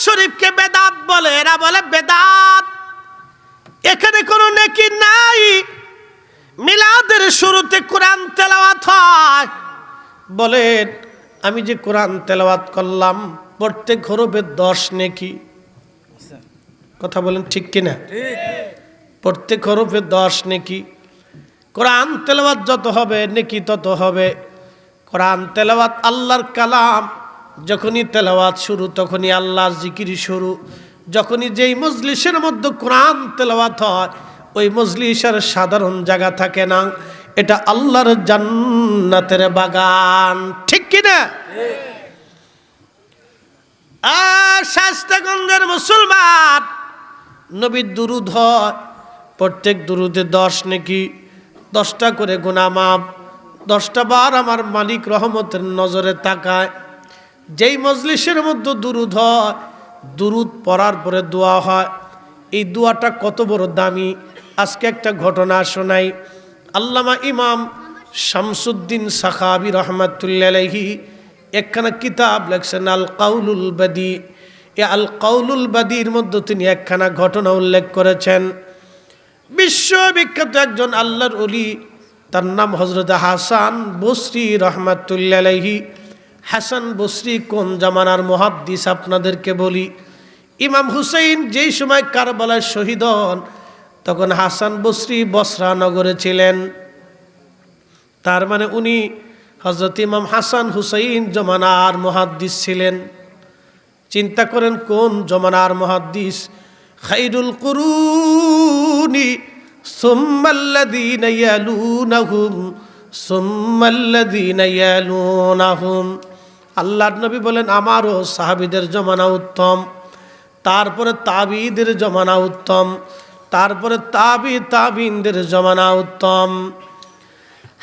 শরীফকে বেদাত বলে, এরা বলে বেদাত, এখানে কোনো নেকি নাই। মিলাদের শুরুতে কোরআন তেলাওয়াত হয়। বলেন আমি যে কোরআন তেলাওয়াত করলাম প্রত্যেক হরফে 10 নেকি। কথা বলেন ঠিক কিনা? প্রত্যেক হরফে 10 নেকি। কোরআন তেলাওয়াত যত হবে নেকি তত হবে। কোরআন তেলাওয়াত আল্লাহর কালাম, যখনই তেলাওয়াত শুরু তখনই আল্লাহর জিকির শুরু। যখনই যেই মজলিসের মধ্যে কোরআন তেলাওয়াত হয় ওই মজলিসের সাধারণ জায়গা থাকে না, এটা আল্লাহর জান্নাতের বাগান। ঠিক কিনা? শাস্তাগঞ্জের মুসলমান, নবীর দুরূদ হয়, প্রত্যেক দুরূদে 10 নেকি, 10টা করে গুনাহ মাফ। 10টা বার আমার মালিক রহমতের নজরে তাকায়। যেই মজলিসের মধ্যে দুরূদ হয়, দুরূদ পড়ার পরে দোয়া হয়, এই দোয়াটা কত বড় দামি। আজকে একটা ঘটনা শোনাই। আল্লামা ইমাম শামসুদ্দিন সাখাবী রহমাতুল্লাহি আলাইহি একখানা কিতাব লেখছেন আল কাউলুল বাদী। এই আল কাউলুল বাদীর মধ্যে তিনি একখানা ঘটনা উল্লেখ করেছেন। বিশ্ববিখ্যাত একজন আল্লাহর ওলি, তার নাম হযরত হাসান বসরি রহমাতুল্লাহি আলাইহি। হাসান বসরি কোন জামানার মুহাদ্দিস আপনাদেরকে বলি। ইমাম হুসাইন যেই সময় কারবালায় শহীদ হন তখন হাসান বসরি বসরা নগরে ছিলেন। তার মানে উনি হযরত ইমাম হাসান হুসাইন জমানার মুহাদ্দিস ছিলেন। চিন্তা করেন কোন জমানার মুহাদ্দিস। খায়রুল কুরুনি সুম্মাল্লাযীনা ইয়ালুনাহুম সুম্মাল্লাযীনা ইয়ালুনাহুম। আল্লাহর নবী বলেন আমারও সাহাবীদের জমানা উত্তম, তারপরে তাবিঈদের জমানা উত্তম, তারপরে তাবিঈনদের জমানা উত্তম।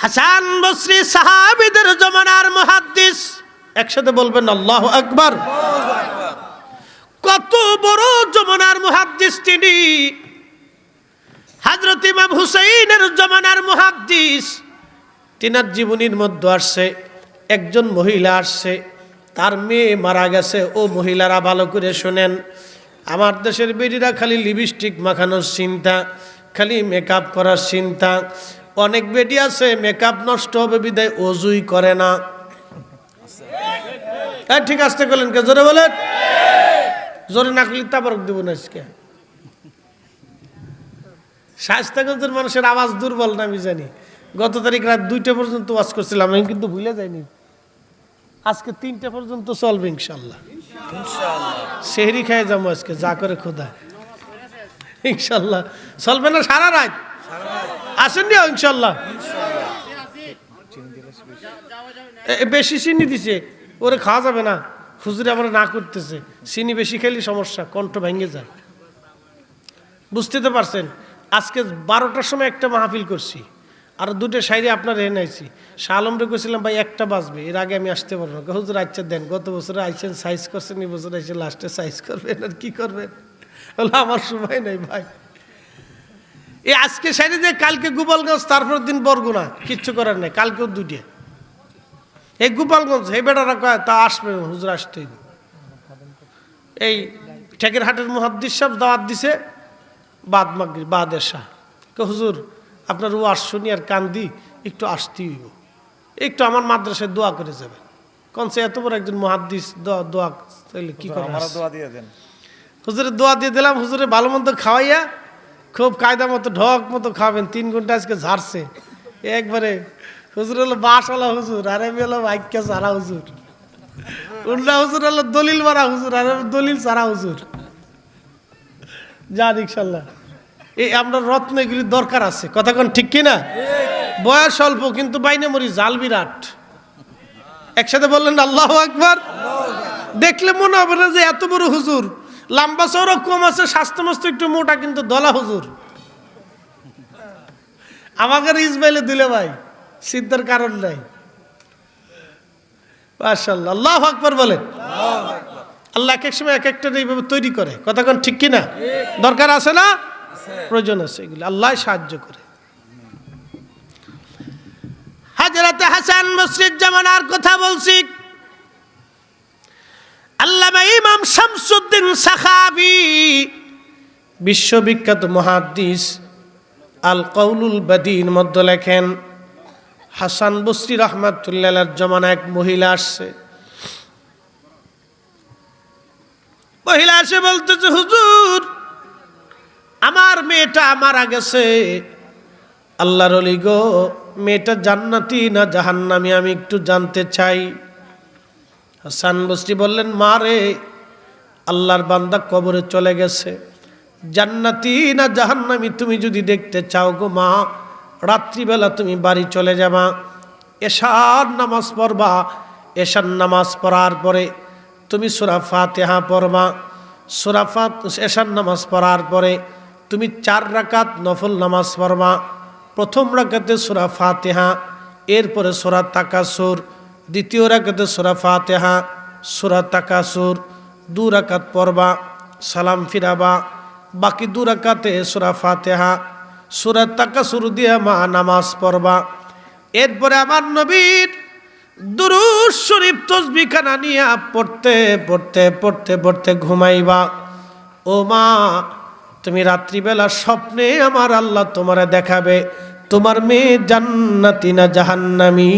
হাসান বসরি সাহাবীদের জমানার মুহাদ্দিস। একসাথে বলবেন আল্লাহু আকবার। কত বড় জমানার মুহাদ্দিস তিনি। হযরত ইমাম হুসাইনের জমানার মুহাদ্দিস। তিনার জীবনীর মধ্যে আসছে একজন মহিলা আসছে, তার মেয়ে মারা গেছে। ও মহিলারা ভালো করে শোনেন, আমার দেশের বেটিরা খালি লিপস্টিক মাখানোর চিন্তা, খালি মেকআপ করার চিন্তা। অনেক বেটি আছে মেকআপ নষ্ট হবে বিদায় ওযুই করে না। ঠিক আসতে করলেন কে? জোরে বলেন। জোরে না করলে তাবারক দেব না। আজকে শায়েস্তাগঞ্জের মানুষের আওয়াজ দুর্বল না আমি জানি। গত তারিখ রাত 2টা পর্যন্ত ওয়াজ করছিলাম, আমি কিন্তু ভুলে যাইনি। আজকে 3টা পর্যন্ত চলবে ইনশাল্লাহ। সেহরি খেয়ে যাবো আজকে যা করে খোদা। ইনশাল্লাহ চলবে না সারা রাত? আসেননি ইনশাল্লাহ। বেশি চিনি দিছে, ওরে খাওয়া যাবে না। হুজুরে আমরা না করতেছে, চিনি বেশি খেলে সমস্যা, কণ্ঠ ভেঙে যায়। বুঝতে তো পারছেন। আজকে 12টার সময় একটা মাহফিল করছি, আর 2টা শায়রি আপনার এনে আইছি। শাহ আলমরে কইছিলাম ভাই 1টা বাজবে, এর আগে আমি আসতে পারবো না। হুজুর আচ্ছা দেন, গত বছরে আইছেন সাইজ করছেন, এই বছর আইসে লাস্টে সাইজ করবেন, আর কি করবেন? বলে আমার সময় নেই ভাই। এই আজকে শায়রি যে কালকে গোপালগঞ্জ, তারপর দিন বরগুনা, কিচ্ছু করার নেই। কালকেও 2টা। এই গোপালগঞ্জ এই বেটারা কয় তা আসবে, হুজুর আসতে হইব। এই ঠেকের হাটের মুহাদ্দিস সাহেব দাওয়াত দিছে বাদ মাগরিব বাদ এশা। হুজুর আপনার ওয়াজ শুনি আর কান্দি, একটু আসতেই হইব, একটু আমার মাদ্রাসায় দোয়া করে যাবেন। কনসে এত বড় একজন মুহাদ্দিস দোয়া কি করে? হুজুরের দোয়া দিয়ে দিলাম। হুজুরে ভালো মন্দ খাওয়াইয়া খুব কায়দা মতো ঢক মতো খাবেন। 3 ঘন্টা আজকে ঝাড়ছে একবারে। হুজুর হলো বাসওয়ালা হুজুর, আর আমি হলো আইক্যা সারা হুজুর। উল্টা হুজুর হলো দলিল মারা হুজুর, আর দলিল সারা হুজুর। যান ইনশাল্লাহ। এই আমরা রত্ন এগুলি দরকার আছে, কথা কোন ঠিক কিনা? বয়স অল্প কিন্তু বাইনে মরি জাল বিরাট। একসাথে বললেন আল্লাহু আকবার। দেখলে মনে হবে না যে এত বড় হুজুর। লম্বা চওড়া কম আছে, স্বাস্থ্য মস্ত একটু মোটা, কিন্তু দলা হুজুর। আমাকে ইসমাইলে দিলে ভাই সিদ্ধার কারণ নাই। মাশাআল্লাহ, আল্লাহু আকবার বলেন। আল্লাহ এক এক সময় এক একটা এইভাবে তৈরি করে, কথা কোন ঠিক কিনা? দরকার আছে না? প্রয়োজন আছে, এগুলি আল্লাহ সাহায্য করে। হযরত হাসান বসরির জামানার কথা বলছি। আল্লামা ইমাম শামসুদ্দিন সাখাবী বিশ্ববিখ্যাত মুহাদ্দিস আল কওলুল বাদীর মধ্যে লেখেন, হাসান বসরি রাহমাতুল্লাহ আলাইহির জমানায় এক মহিলা আসছে। মহিলা এসে বলতেছে, হুজুর আমার মেয়েটা মারা গেছে, আল্লাহর ওলি গো, মেয়েটা জান্নাতি না জাহান্নামী আমি একটু জানতে চাই। হাসান বসরি বললেন, মা রে, আল্লাহর বান্দা কবরে চলে গেছে, জান্নাতি না জাহান্নামী তুমি যদি দেখতে চাও গো মা, রাত্রিবেলা তুমি বাড়ি চলে যাবা, এশার নামাজ পড়বা, এশার নামাজ পড়ার পরে তুমি সূরা ফাতিহা পড়বা, এশার নামাজ পড়ার পরে তুমি 4 রাকাত নফল নামাজ পড়বা। প্রথম রাকাতে সূরা ফাতিহা, এরপরে সূরা তাকাসুর, দ্বিতীয় রাকাতে সূরা ফাতিহা সূরা তাকাসুর 2 রাকাত পড়বা, সালাম ফিরাবা, বাকি 2 রাকাতে সূরা ফাতিহা সূরা তাকাসুর দিয়ে মা নামাজ পড়বা। এরপরে আমার নবীর দুরূদ শরীফ তাসবিহ খানা নিয়ে পড়তে পড়তে পড়তে পড়তে ঘুমাইবা। ও মা, তুমি রাত্রিবেলা স্বপ্নে আমার আল্লাহ তোমারে দেখাবে তোমার মেয়ে জান্নাতি না জাহান্নামী।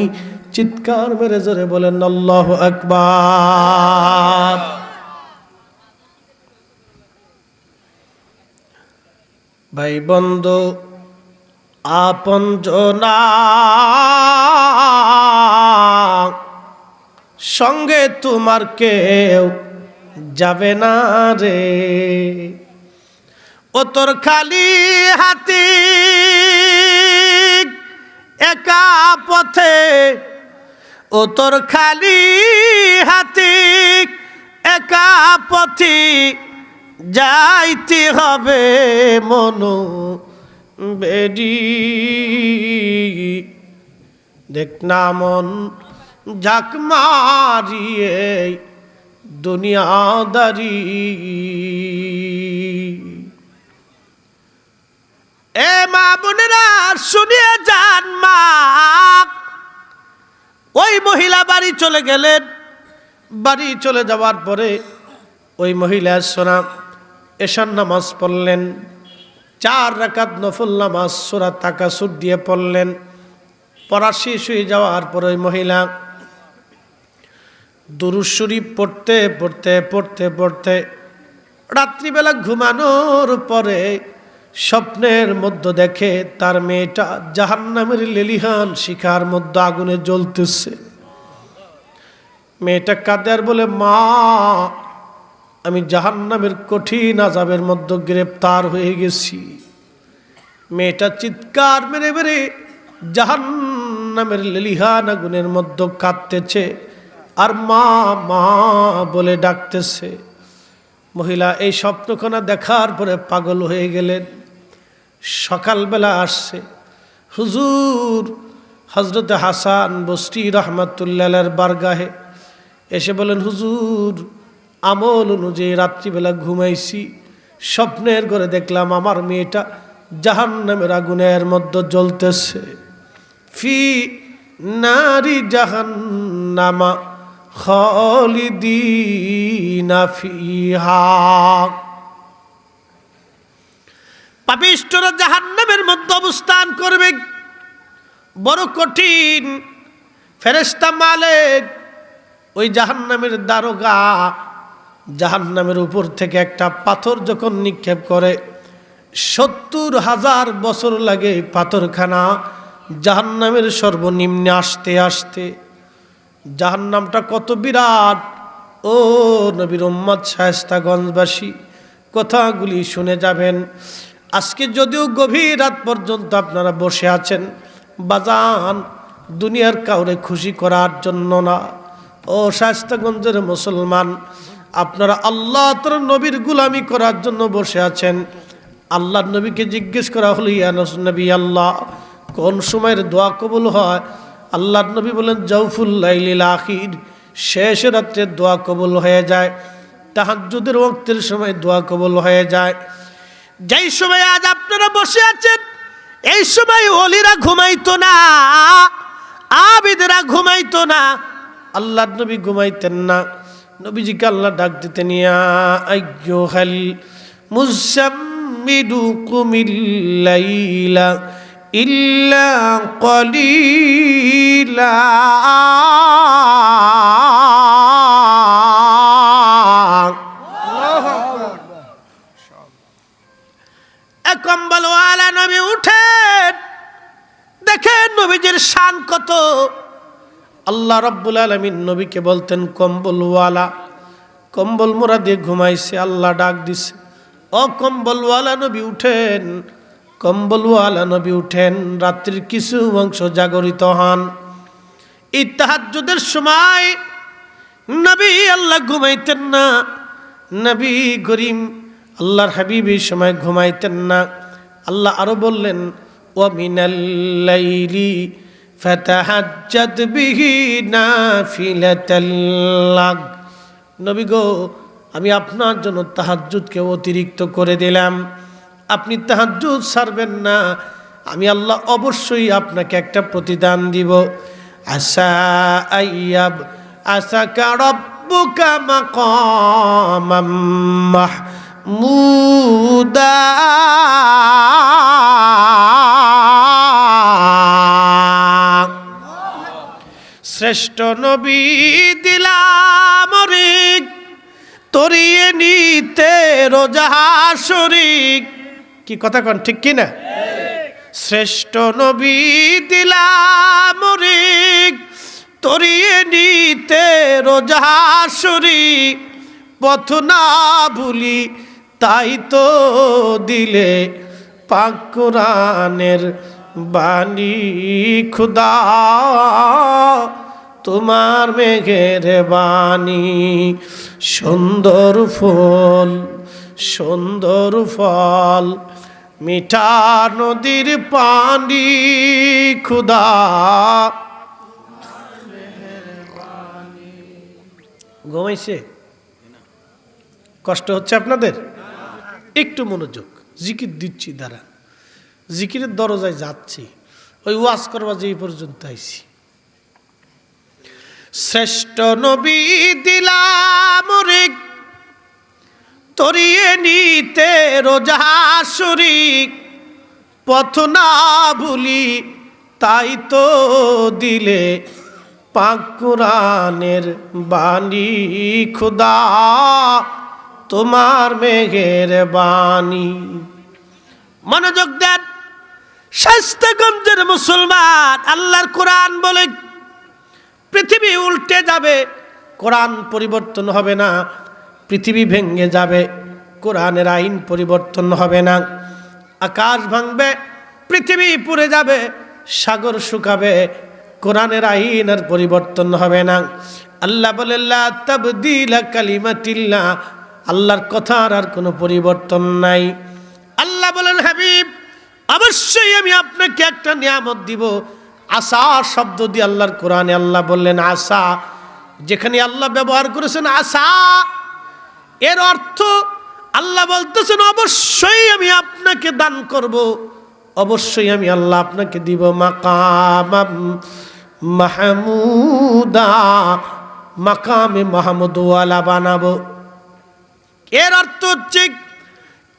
চিৎকার মেরে জোরে বলেন আল্লাহু আকবার। ভাই বন্ধু আপনজনা সঙ্গে তোমার কেউ যাবে না রে, ও তোর খালি হাতে একা পথে, ও তোর খালি হাতে একা পথে যাইতে হবে মনো বেডি। দেখ না মন ঝাঁক মারিয়ে দুনিয়াদারি, এ মা বোনেরা শুনিয়ে যান মা। ওই মহিলা বাড়ি চলে গেলেন। বাড়ি চলে যাওয়ার পরে ওই মহিলা সোনা এশার নামাজ পড়লেন, 4 রাকাত নফল নামাজ সূরা তাকাসুর দিয়ে পড়লেন। পড়া শেষ হয়ে যাওয়ার পরে ওই মহিলা দুরূদ শরীফ পড়তে পড়তে পড়তে পড়তে রাত্রিবেলা ঘুমানোর পরে স্বপ্নের মধ্যে দেখে তার মেয়েটা জাহান্নামের লেলিহান শিখার মধ্যে আগুনে জ্বলতেছে। মেয়েটা কাঁদে আর বলে, মা আমি জাহান্নামের কঠিন আযাবের মধ্যে গ্রেফতার হয়ে গেছি। মেয়েটা চিৎকার মেরে মেরে জাহান্নামের লেলিহান আগুনের মধ্যে কাঁদতেছে আর মা মা বলে ডাকতেছে। মহিলা এই স্বপ্নখানা দেখার পরে পাগল হয়ে গেলেন। সকালবেলা আসছে হুজুর হযরত হাসান বসরি রাহমাতুল্লাহ আলাইহির বারগাহে এসে বলেন, হুজুর আমল অনুযায়ী রাত্রিবেলা ঘুমাইছি, স্বপ্নের ঘরে দেখলাম আমার মেয়েটা জাহান্নামের আগুনের মধ্যে জ্বলতেছে। ফি নারি জাহান্নামা খালিদিনা ফিহা, পাপিষ্ঠরা জাহান্নামের মধ্যে অবস্থান করবে। বড় কঠিন। ফেরেশতা মালিক ওই জাহান্নামের দারোগা জাহান্নামের উপর থেকে একটা পাথর যখন নিক্ষেপ করে, ৭০,০০০ বছর লাগে পাথরখানা জাহান্নামের সর্বনিম্নে আসতে আসতে। জাহান্নামটা কত বিরাট! ও নবীর উম্মত শায়েস্তাগঞ্জবাসী, কথাগুলি শুনে যাবেন। আজকে যদিও গভীর রাত পর্যন্ত আপনারা বসে আছেন, বাজান দুনিয়ার কাউরে খুশি করার জন্য না। ও শায়েস্তাগঞ্জের মুসলমান, আপনারা আল্লাহ তার নবীর গুলামি করার জন্য বসে আছেন। আল্লাহর নবীকে জিজ্ঞেস করা হলো, ইয়া নবী আল্লাহ, কোন সময়ের দোয়া কবুল হয়? আল্লাহর নবী বলেন, জাওফুল লাইলিল আখির, শেষ রাত্রে দোয়া কবুল হয়ে যায়। তাহাজ্জুদের ওয়াক্তের সময় দোয়া কবুল হয়ে যায়। যেই সময় আজ আপনারা বসে আছেন, এই সময় ওলিরা ঘুমাইতো না, আবিদরা ঘুমাইতো না, আল্লাহর নবী ঘুমাইতেন না। নবীজিকে আল্লাহ ডাক দিতেন, ইয়া আইয়ুহাল মুযাম্মিলু কুমিল লাইলা ইল্লা কলিলা। কম্বলওয়ালা নবী উঠেন, দেখেন নবীজির শান কত। আল্লাহ রাব্বুল আলামিন নবীকে বলতেন কম্বলওয়ালা, কম্বল মোড়া দিয়ে ঘুমাইছে। আল্লাহ ডাক দিছে, ও কম্বলওয়ালা নবী উঠেন, কম্বলওয়ালা নবী উঠেন, রাত্রির কিছু অংশ জাগরিত হন। এই তাহাজ্জুদের সময় নবী আল্লাহ ঘুমাইতেন না, নবী করিম আল্লাহর হাবিব এই সময় ঘুমাইতেন না। আল্লাহ আরো বললেন, ওয়া মিনাল লাইলি ফাতাহাজ্জাদ বিহি নাফিলাতাল লাক। নবী গো, আমি আপনার জন্য তাহাজ্জুদকে অতিরিক্ত করে দিলাম, আপনি তাহাজ্জুদ ছাড়বেন না, আমি আল্লাহ অবশ্যই আপনাকে একটা প্রতিদান দিব। আসা আইয়াব আসাকা রাব্বুকা মাকামাম মাহমুদা। শ্রেষ্ঠ নবী দিলাম রিক, তরিয়ে নিতে রোজা শরিক। কি কথা কন, ঠিক কি না? শ্রেষ্ঠ নবী দিলাম রিক, তরিয়ে নিতে রোজা শরিক। পথ না ভুলি তাই তো দিলে পাক কোরআনের বাণী। খুদা তোমার মেঘের বাণী, সুন্দর ফুল সুন্দর ফল, মিঠা নদীর পানি। খুদা ঘুমাইছে? কষ্ট হচ্ছে আপনাদের? একটু মনোযোগ, জিকির দিচ্ছি, দ্বারা জিকিরের দরজায় যাচ্ছি, ওই ওয়াজ করবা যে এই পর্যন্ত আইছি। শ্রেষ্ঠ নবী দিলাম রিক, তরিয়ে নিতে রোজা শরিক। পথ না ভুলি তাই তো দিলে পাক কোরআনের বাণী। খুদা তোমার মেঘের বাণী। মনোযোগ দেন শায়েস্তাগঞ্জের মুসলমান, আল্লাহর কোরআন বলে পৃথিবী উল্টে যাবে, কোরআন পরিবর্তন হবে না। পৃথিবী ভেঙে যাবে, কোরআনের আইন পরিবর্তন হবে না। আকাশ ভাঙবে, পৃথিবী পুড়ে যাবে, সাগর শুকাবে, কোরআনের আইন আর পরিবর্তন হবে না। আল্লাহ বলে লা তাবদীলা কালিমাতিল্লাহ, আল্লাহর কথার আর কোনো পরিবর্তন নাই। আল্লাহ বলেন, হাবিব অবশ্যই আমি আপনাকে একটা নিয়ামত দিব। আসা শব্দ দিয়ে আল্লাহর কোরআনে আল্লাহ বললেন আসা। যেখানে আল্লাহ ব্যবহার করেছেন আসা, এর অর্থ আল্লাহ বলতেছেন অবশ্যই আমি আপনাকে দান করব, অবশ্যই আমি আল্লাহ আপনাকে দিব মাকাম মাহমুদা, মাকামে মাহমুদওয়ালা বানাবো। এর অর্থ হচ্ছে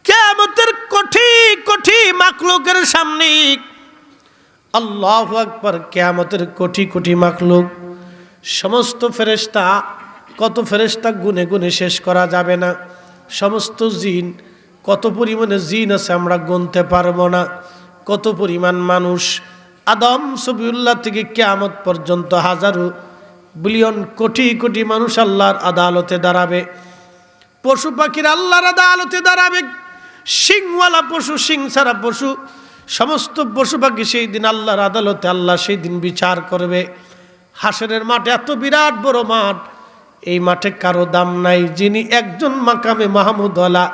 কিয়ামতের কোটি কোটি মাখলুকের সামনে, আল্লাহু আকবার, কিয়ামতের কোটি কোটি মাখলুক, সমস্ত ফেরেশতা, কত ফেরেশতা গুনে গুনে শেষ করা যাবে না। সমস্ত জিন, কত পরিমাণে জিন আছে আমরা গুনতে পারবো না। কত পরিমাণ মানুষ, আদম সফিউল্লাহ থেকে কিয়ামত পর্যন্ত হাজারো বিলিয়ন কোটি কোটি মানুষ আল্লাহর আদালতে দাঁড়াবে। পশু পাখির আল্লাহর আদালতে দাঁড়াবে। সিংওয়ালা পশু, সিং ছাড়া পশু, সমস্ত পশু পাখি সেই দিন আল্লাহর আদালতে আল্লাহ সেই দিন বিচার করবে। হাসরের মাঠ এত বিরাট বড় মাঠ, এই মাঠে কারো দাম নাই। যিনি একজন মাকামে মাহমুদওয়ালা,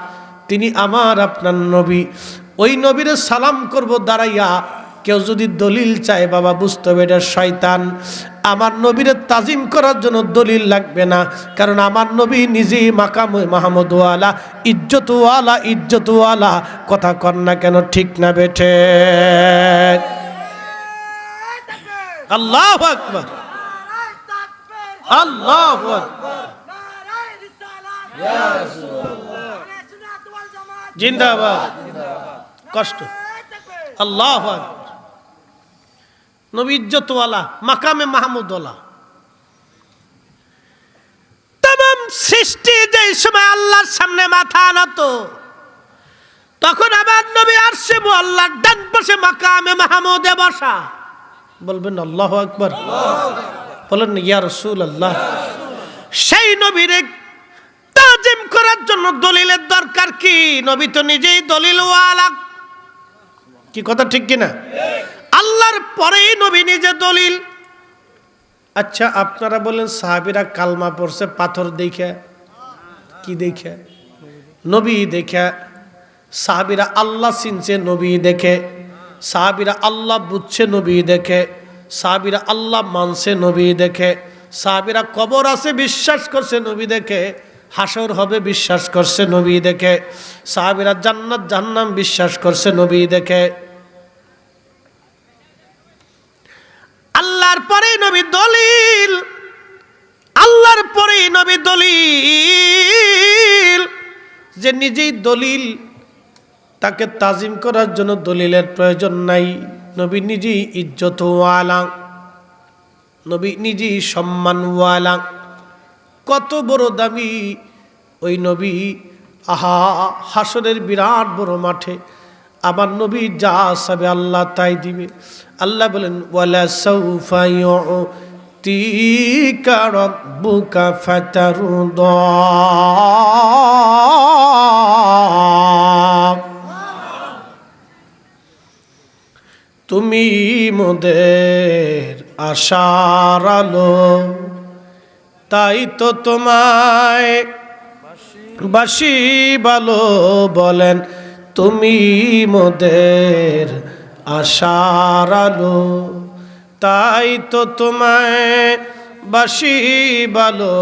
তিনি আমার আপনার নবী। ওই নবীরে সালাম করব দাঁড়াইয়া। কেউ যদি দলিল চায়, বাবা বুঝতে হবে এটা শয়তান। আমার নবীরে তাজিম করার জন্য দলিল লাগবে না, কারণ আমার নবী নিজেই মাকামে মাহমুদওয়ালা, ইজ্জতওয়ালা, ইজ্জতওয়ালা। কথা কর না কেন, ঠিক না বেঠে? আল্লাহু আকবার, আল্লাহু আকবার। জিন্দাবাদ। কষ্ট। আল্লাহু আকবার। নবী ইজ্জতওয়ালা, মাকামে মাহমুদওয়ালা। तमाम সৃষ্টি যেই সময় আল্লাহর সামনে মাথা নত, তখন আবার নবী আরশে মুআল্লার ডান পাশে মাকামে মাহমুদে বসা। বলবেন আল্লাহু আকবার। বলেন ইয়া রাসূলুল্লাহ। সেই নবীরে তাজিম করার জন্য দলিলের দরকার কি? নবী তো নিজেই দলিলওয়ালা। কি কথা ঠিক কিনা? আল্লাহর পরেই নবী নিজে দলিল। আচ্ছা আপনারা বলেন সাহাবীরা কালমা পড়ছে পাথর দেখে? কি দেখে? নবী দেখে। সাহাবীরা আল্লাহ চিনছে নবী দেখে। সাহাবীরা আল্লাহ বুঝছে নবী দেখে। সাহাবীরা আল্লাহ মানছে নবী দেখে। সাহাবীরা কবর আছে বিশ্বাস করছে নবী দেখে। হাসর হবে বিশ্বাস করছে নবী দেখে। সাহাবীরা জান্নাত জাহান্নাম বিশ্বাস করছে নবী দেখে। আল্লাহর পরে নবী দলিল। আল্লাহর পরে নবী দলিল। যে নিজেই দলিল, তাকে তাজিম করার জন্য দলিলের প্রয়োজন নাই। নবী নিজেই ইজ্জতওয়ালা, নবী নিজেই সম্মানওয়ালা। কত বড় দামি ওই নবী। আহা, হাসরের বিরাট বড় মাঠে আমার নবী যা চাবে আল্লাহ তাই দিবে। আল্লাহ বলেন ওয়ালা সাউফা ইউতিকা রাব্বুকা ফাতারদা। তুমি মোদের আশার আলো, তাই তো তোমায় বাসি ভালো। বলেন তুমি মোদের আশার আলো, তাই তো তোমায় বাসি ভালো।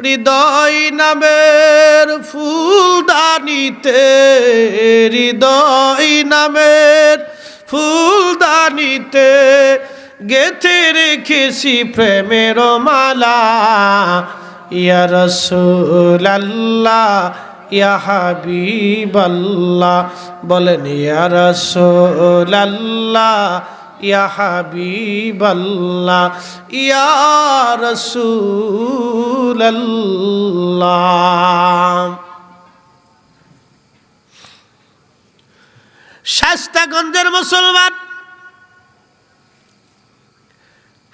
হৃদয় নামের ফুলদানিতে, হৃদয় নামের ফুলদানিতে গেথে রেখেছি প্রেমের মালা। ইয়া রাসূলুল্লাহ ইয়া হাবিবাল্লাহ। বলেন ইয়া রাসূলুল্লাহ ইয়া হাবিবাল্লাহ ইয়া রাসূলুল্লাহ। শাস্তাগঞ্জের মুসলমান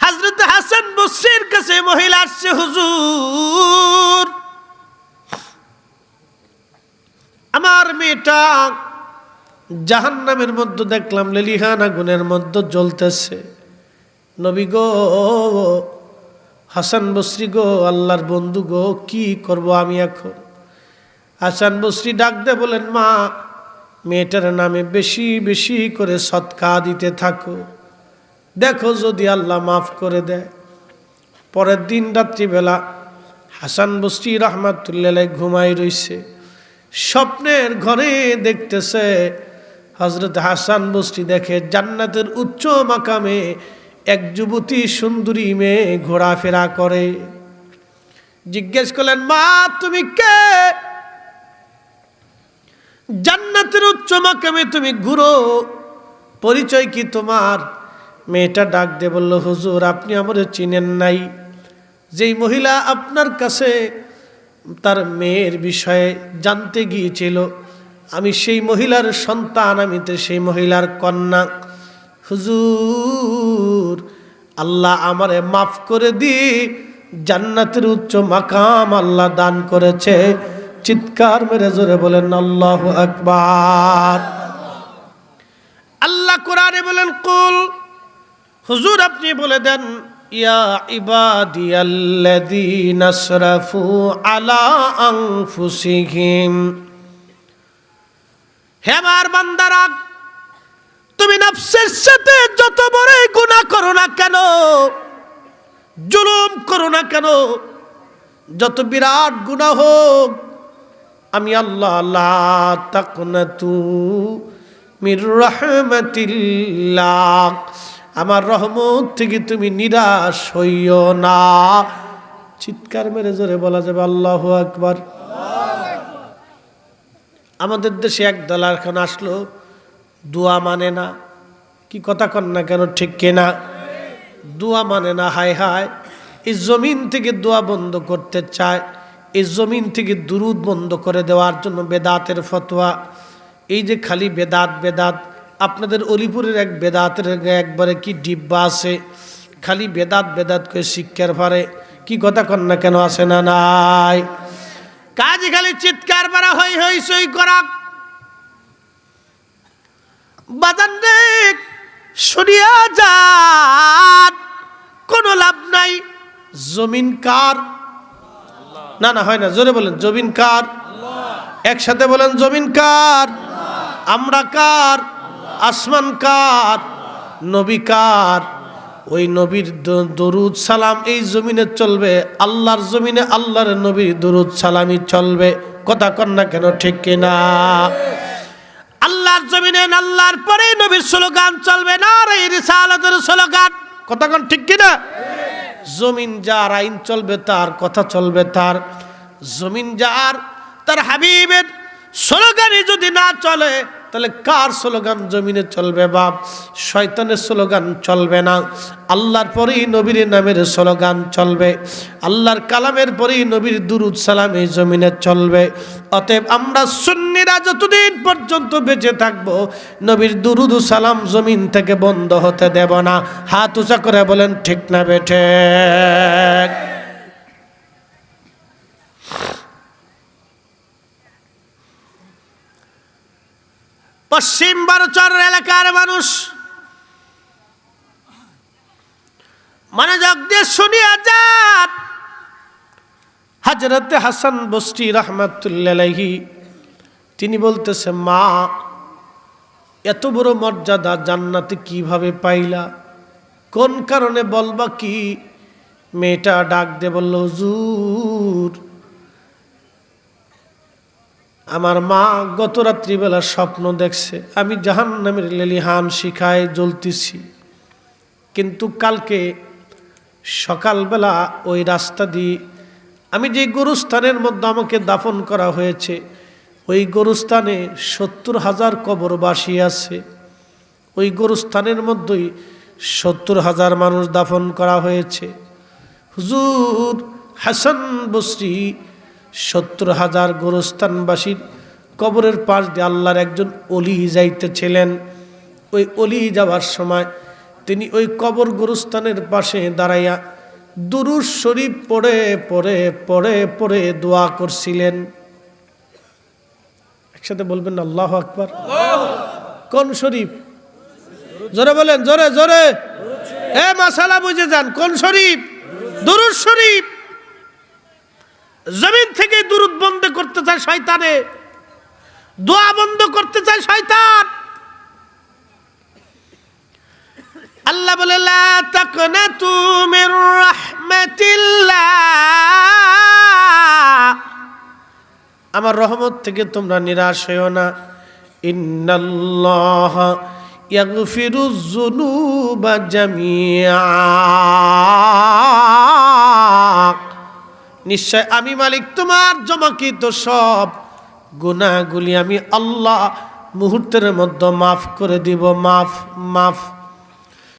হযরত হাসান বসরির কাছে মহিলা আসছে, হুজুর আমার মেয়েটা জাহান্নামের মধ্যে দেখলাম লেলিহান আগুনের মধ্যে জ্বলতেছে। নবী গো, হাসান বসরি গো, আল্লাহর বন্ধু গো, কি করব আমি এখন? হাসান বসরি ডাক দে বলেন, মা মেয়েটার নামে বেশি বেশি করে সদকা দিতে থাকো, দেখো যদি আল্লাহ মাফ করে দেয়। পরের দিন রাত্রিবেলা হাসান বসরি রহমাতুল্লাহ ঘুমাই রইছে। স্বপ্নের ঘরে দেখতেছে হযরত হাসান বসরি দেখে জান্নাতের উচ্চ মাকামে এক যুবতী সুন্দরী মেয়ে ঘোরাফেরা করে। জিজ্ঞেস করলেন, মা তুমি কে? জান্নাতের উচ্চ মাকামে তুমি ঘুরো, পরিচয় কি তোমার? মেয়েটা ডাক দিয়ে বলল, হুজুর আপনি আমারে চিনেন নাই। যেই মহিলা আপনার কাছে তার মেয়ের বিষয়ে জানতে গিয়েছিল, আমি সেই মহিলার সন্তান, আমি তো সেই মহিলার কন্যা। হুজুর আল্লাহ আমারে মাফ করে দি, জান্নাতের উচ্চ মাকাম আল্লাহ দান করেছে। চিৎকার মেরে জোরে বলেন আল্লাহু আকবার। আল্লাহ কোরআনে বলেন, কুল, হুজুর আপনি বলে দেন, ইয়া ইবাদিয়াল্লাযীনা আসরাফু আলা আনফুসিহিম, হে আমার বান্দারা, তুমি নফসের সাথে যত বড় গুনাহ করো না কেন, জুলুম করো না কেন, যত বিরাট গুনাহ হোক, আমি আল্লাহ লা তাকনাতু মির রাহমাতিল্লাহ, আমার রহমত থেকে তুমি নিরাশ হইও না। চিৎকার মেরে জোরে বলা যাবে আল্লাহু আকবার। আমাদের দেশে এক দল এখন আসলো, দোয়া মানে না। কি কথা কন না কেন, ঠিক কিনা? দোয়া মানে না। হায় হায়, এই জমিন থেকে দোয়া বন্ধ করতে চায়, এই জমিন থেকে দুরুদ বন্ধ করে দেওয়ার জন্য বেদাতের ফতোয়া। এই যে খালি বেদাত বেদাত, আপনাদের অলিপুরের এক বেদাতের একবারে কি ডিব্বা আছে, খালি বেদাত বেদাত করে শিক্ষার পারে। কি কথা কন না কেন, আছে না নাই? কাজে খালি চিৎকার পারা হই হই সই করা। বাজান রে, শুনিয়া যান, কোনো লাভ নাই। জমিন কার? না না, হয় না, জোরে বলেন জমিন কার? একসাথে বলেন জমিন কার? আমরা কার? আসমান কার? নবী কার? ওই নবীর দরুদ সালাম এই জমিনে চলবে, আল্লাহর জমিনে আল্লাহর নবীর দরুদ সালামই চলবে। কথা কন না কেন, ঠিক কিনা? আল্লাহর জমিনে আল্লাহর পরে নবীর স্লোগান চলবে, না রে রিসালাতের স্লোগান। কথা কন ঠিক কিনা? জমিন যার, আইন চলবে তার, কথা চলবে তার। জমিন যার, তার হাবিবের স্লোগানে যদি না চলে, তাহলে কার স্লোগান জমিনে চলবে বাপ? শয়তানের স্লোগান চলবে না, আল্লাহর পরেই নবীর নামের স্লোগান চলবে, আল্লাহর কালামের পরেই নবীর দুরুদ সালাম এই জমিনে চলবে। অতএব আমরা সুন্নিরা যতদিন পর্যন্ত বেঁচে থাকবো, নবীর দুরুদ সালাম জমিন থেকে বন্ধ হতে দেব না। হাত উঁচা করে বলেন ঠিক না বেঠে? পশ্চিম বারোচর এলাকার মানুষ মনোযোগ দিয়ে শুনিয়া যান। হযরতে হাসান বসরি রাহমাতুল্লাহি আলাইহি তিনি বলতেছে, মা এত বড় মর্যাদা জান্নাতে কিভাবে পাইলা? কোন কারণে বলবা কি? মেয়েটা ডাক দিয়ে বলল, হুজুর আমার মা গত রাত্রিবেলা স্বপ্ন দেখছে আমি জাহান্নামের লেলিহান শিখায় জ্বলতেছি, কিন্তু কালকে সকালবেলা ওই রাস্তা দিয়ে আমি যে গোরস্থানের মধ্যে আমাকে দাফন করা হয়েছে, ওই গোরস্থানে ৭০,০০০ কবরবাসী আছে। ওই গোরস্থানের মধ্যেই ৭০,০০০ মানুষ দাফন করা হয়েছে। হুজুর হাসান বসরি ৭০,০০০ গোরস্থানবাসীর কবরের পাশ দিয়ে আল্লাহর একজন অলি যাইতেছিলেন। ওই অলি যাওয়ার সময় তিনি ওই কবর গোরস্থানের পাশে দাঁড়াইয়া দুরূদ শরীফ পড়ে পড়ে পড়ে পড়ে দোয়া করছিলেন। একসাথে বলবেন আল্লাহু আকবার। কোন শরীফ? জোরে বলেন, জোরে জোরে। মাসালা বুঝে যান, কোন শরীফ? দুরূদ শরীফ। জমিন থেকে দুরূদ বন্ধ করতে চায় শয়তানে, দোয়া বন্ধ করতে চায় শয়তান। আল্লাহ বলে, লা তাকনাতু মির রাহমাতিল্লাহ, আমার রহমত থেকে তোমরা নিরাশ হইও না। ইন্নাল্লাহ ইয়াগফিরুয যুনুবা জামিআ, নিশ্চয় আমি মালিক তোমার জমাকৃত সব গুনাহগুলি আমি আল্লাহ মুহূর্তের মধ্যে মাফ করে দিব। মাফ মাফ